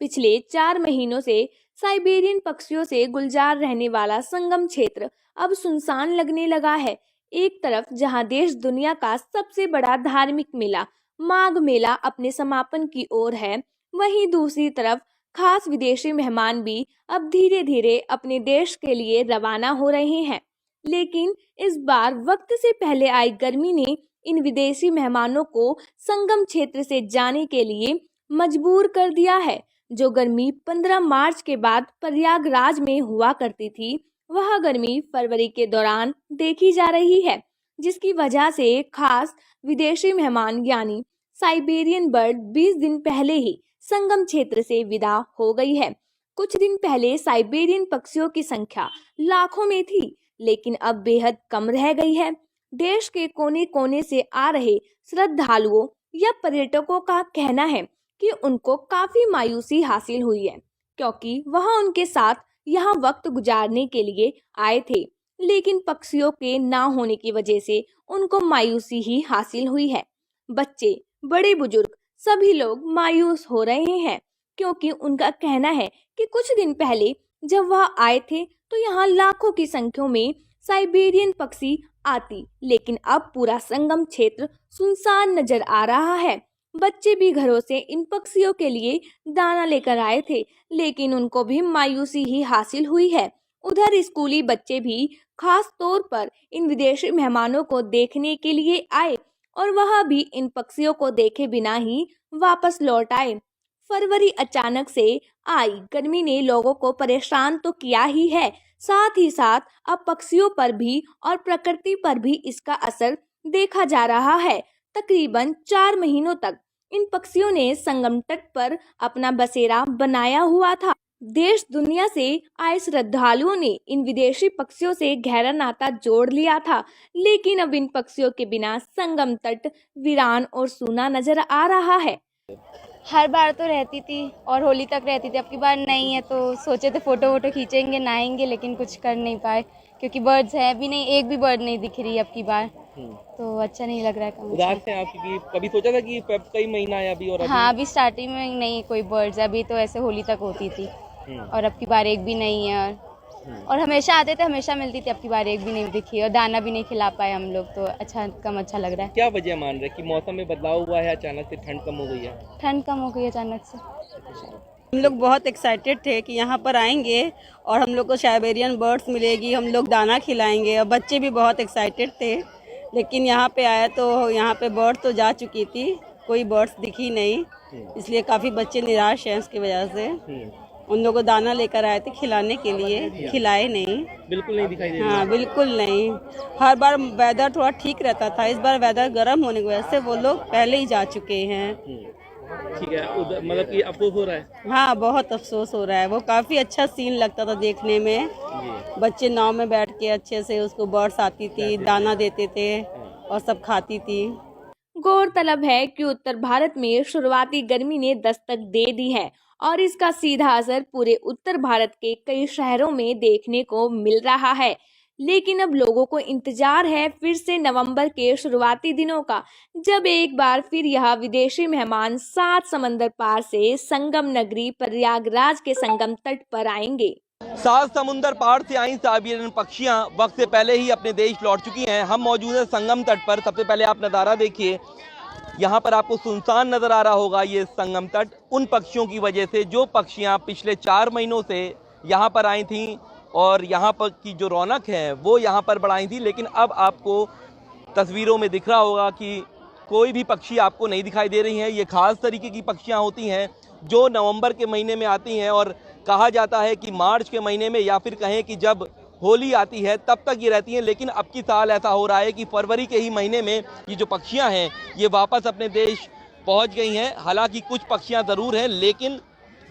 पिछले 4 महीनों से साइबेरियन पक्षियों से गुलजार रहने वाला संगम क्षेत्र अब सुनसान लगने लगा है। एक तरफ जहां देश दुनिया का सबसे बड़ा धार्मिक मेला माघ मेला अपने समापन की ओर है, वहीं दूसरी तरफ खास विदेशी मेहमान भी अब धीरे धीरे अपने देश के लिए रवाना हो रहे हैं। लेकिन इस बार वक्त से पहले आई गर्मी ने इन विदेशी मेहमानों को संगम क्षेत्र से जाने के लिए मजबूर कर दिया है। जो गर्मी 15 मार्च के बाद प्रयागराज में हुआ करती थी, वह गर्मी फरवरी के दौरान देखी जा रही है, जिसकी वजह से खास विदेशी मेहमान यानी साइबेरियन बर्ड 20 दिन पहले ही संगम क्षेत्र से विदा हो गई है। कुछ दिन पहले साइबेरियन पक्षियों की संख्या लाखों में थी, लेकिन अब बेहद कम रह गई है। देश के कोने कोने से आ रहे श्रद्धालुओं या पर्यटकों का कहना है कि उनको काफी मायूसी हासिल हुई है, क्योंकि वह उनके साथ यहाँ वक्त गुजारने के लिए आए थे, लेकिन पक्षियों के ना होने की वजह से उनको मायूसी ही हासिल हुई है। बच्चे, बड़े बुजुर्ग सभी लोग मायूस हो रहे हैं, क्योंकि उनका कहना है कि कुछ दिन पहले जब वह आए थे तो यहाँ लाखों की संख्या में साइबेरियन पक्षी आती, लेकिन अब पूरा संगम क्षेत्र सुनसान नजर आ रहा है। बच्चे भी घरों से इन पक्षियों के लिए दाना लेकर आए थे, लेकिन उनको भी मायूसी ही हासिल हुई है। उधर स्कूली बच्चे भी खास तौर पर इन विदेशी मेहमानों को देखने के लिए आए और वह भी इन पक्षियों को देखे बिना ही वापस लौट आए। फरवरी अचानक से आई गर्मी ने लोगों को परेशान तो किया ही है, साथ ही साथ अब पक्षियों पर भी और प्रकृति पर भी इसका असर देखा जा रहा है। तकरीबन 4 महीनों तक इन पक्षियों ने संगम तट पर अपना बसेरा बनाया हुआ था। देश दुनिया से आए श्रद्धालुओं ने इन विदेशी पक्षियों से गहरा नाता जोड़ लिया था, लेकिन अब इन पक्षियों के बिना संगम तट वीरान और सूना नजर आ रहा है। हर बार तो रहती थी और होली तक रहती थी, अब की बार नहीं है तो सोचे थे फोटो वोटो खींचेंगे, नहाएंगे, लेकिन कुछ कर नहीं पाए क्योंकि बर्ड्स है भी नहीं, एक भी बर्ड नहीं दिख रही अब की बार, तो अच्छा नहीं लग रहा है। उदास है आप क्योंकि कभी सोचा था कि फेब का ही महीना है अभी और हाँ, अभी स्टार्टिंग में नहीं कोई बर्ड्स, अभी तो ऐसे होली तक होती थी और अब की बार एक भी नहीं है और हमेशा आते थे, हमेशा मिलती थी, अब की बार एक भी नहीं दिखी और दाना भी नहीं खिला पाए हम लोग, तो अच्छा लग रहा है। क्या वजह मान रहे कि मौसम में बदलाव हुआ है, अचानक से ठंड कम हो गई है? ठंड कम हो गई अचानक से। हम लोग बहुत एक्साइटेड थे कि यहाँ पर आएंगे और हम लोग को साइबेरियन बर्ड्स मिलेगी, हम लोग दाना खिलाएंगे और बच्चे भी बहुत एक्साइटेड थे, लेकिन यहाँ पे आया तो यहाँ पे बर्ड तो जा चुकी थी, कोई बर्ड्स दिखी नहीं, इसलिए काफ़ी बच्चे निराश हैं उसकी वजह से। उन लोगों को दाना लेकर आए थे खिलाने के लिए, खिलाए नहीं, बिल्कुल नहीं दिखाई दे रही। हाँ बिल्कुल नहीं। हर बार वेदर थोड़ा ठीक रहता था, इस बार वेदर गर्म होने की वजह से वो लोग पहले ही जा चुके हैं। ठीक है, मतलब कि अफसोस हो रहा है? हाँ, बहुत अफसोस हो रहा है। वो काफ़ी अच्छा सीन लगता था देखने में, बच्चे नाव में बैठ के अच्छे से उसको बर्ड्स आती थी, दाना देते थे और सब खाती थी। गौरतलब है कि उत्तर भारत में शुरुआती गर्मी ने दस्तक दे दी है और इसका सीधा असर पूरे उत्तर भारत के कई शहरों में देखने को मिल रहा है। लेकिन अब लोगों को इंतजार है फिर से नवंबर के शुरुआती दिनों का, जब एक बार फिर यह विदेशी मेहमान 7 समंदर पार से संगम नगरी प्रयागराज के संगम तट पर आएंगे। 7 समुंदर पार से आई साइबेरियन पक्षियां वक्त से पहले ही अपने देश लौट चुकी हैं। हम मौजूद हैं संगम तट पर। सबसे पहले आप नज़ारा देखिए, यहाँ पर आपको सुनसान नजर आ रहा होगा। ये संगम तट उन पक्षियों की वजह से जो पक्षियाँ पिछले 4 महीनों से यहाँ पर आई थीं और यहाँ पर की जो रौनक है वो यहाँ पर बढ़ाई थी, लेकिन अब आपको तस्वीरों में दिख रहा होगा कि कोई भी पक्षी आपको नहीं दिखाई दे रही हैं। ये खास तरीके की पक्षियाँ होती हैं जो नवंबर के महीने में आती हैं और कहा जाता है कि मार्च के महीने में या फिर कहें कि जब होली आती है तब तक ये रहती हैं। लेकिन अब की साल ऐसा हो रहा है कि फरवरी के ही महीने में ये जो पक्षियां हैं ये वापस अपने देश पहुंच गई हैं। हालांकि कुछ पक्षियां ज़रूर हैं, लेकिन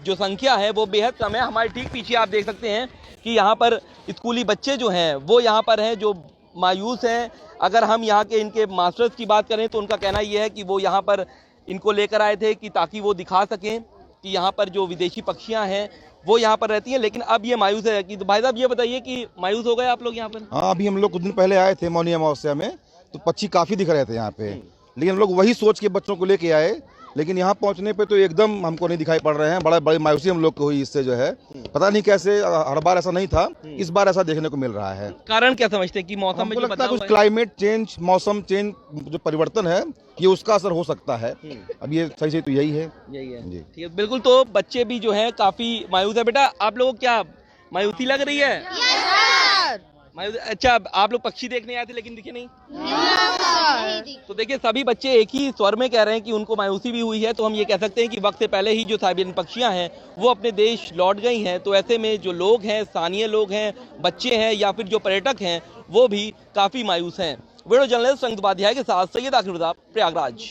जो संख्या है वो बेहद कम है। हमारे ठीक पीछे आप देख सकते हैं कि यहाँ पर स्कूली बच्चे जो हैं वो यहाँ पर हैं, जो मायूस हैं। अगर हम यहाँ के इनके मास्टर्स की बात करें तो उनका कहना ये है कि वो यहाँ पर इनको लेकर आए थे कि ताकि वो दिखा सकें कि यहाँ पर जो विदेशी पक्षियाँ हैं वो यहाँ पर रहती हैं, लेकिन अब ये मायूस है। कि तो भाई साहब ये बताइए कि मायूस हो गए आप लोग यहाँ पर? हाँ, अभी हम लोग कुछ दिन पहले आए थे मौनी अमावस्या में, तो पक्षी काफ़ी दिख रहे थे यहाँ पे, लेकिन हम लोग वही सोच के बच्चों को लेके आए, लेकिन यहाँ पहुँचने पे तो एकदम हमको नहीं दिखाई पड़ रहे हैं। बड़ा बड़ी मायूसी हम लोग को हुई इससे, जो है पता नहीं कैसे, हर बार ऐसा नहीं था, इस बार ऐसा देखने को मिल रहा है। कारण क्या समझते हैं कि मौसम में हमको जो लगता है बदलाव कुछ है? क्लाइमेट चेंज, मौसम चेंज, जो परिवर्तन है, ये उसका असर हो सकता है। अब ये सही से तो यही है। यही है। जी। ठीक है, बिल्कुल। तो बच्चे भी जो है काफी मायूस है। बेटा, आप लोगों को क्या मायूसी लग रही है? अच्छा, आप लोग पक्षी देखने आए थे लेकिन दिखे नहीं? तो देखिए, सभी बच्चे एक ही स्वर में कह रहे हैं कि उनको मायूसी भी हुई है। तो हम ये कह सकते हैं कि वक्त से पहले ही जो साइबेरियन पक्षियां हैं वो अपने देश लौट गई हैं। तो ऐसे में जो लोग हैं, स्थानीय लोग हैं, बच्चे हैं या फिर जो पर्यटक हैं, वो भी काफी मायूस हैं। वीडियो जर्नलिस्ट संगीत उपाध्याय के साथ सैयद आखिर, प्रयागराज।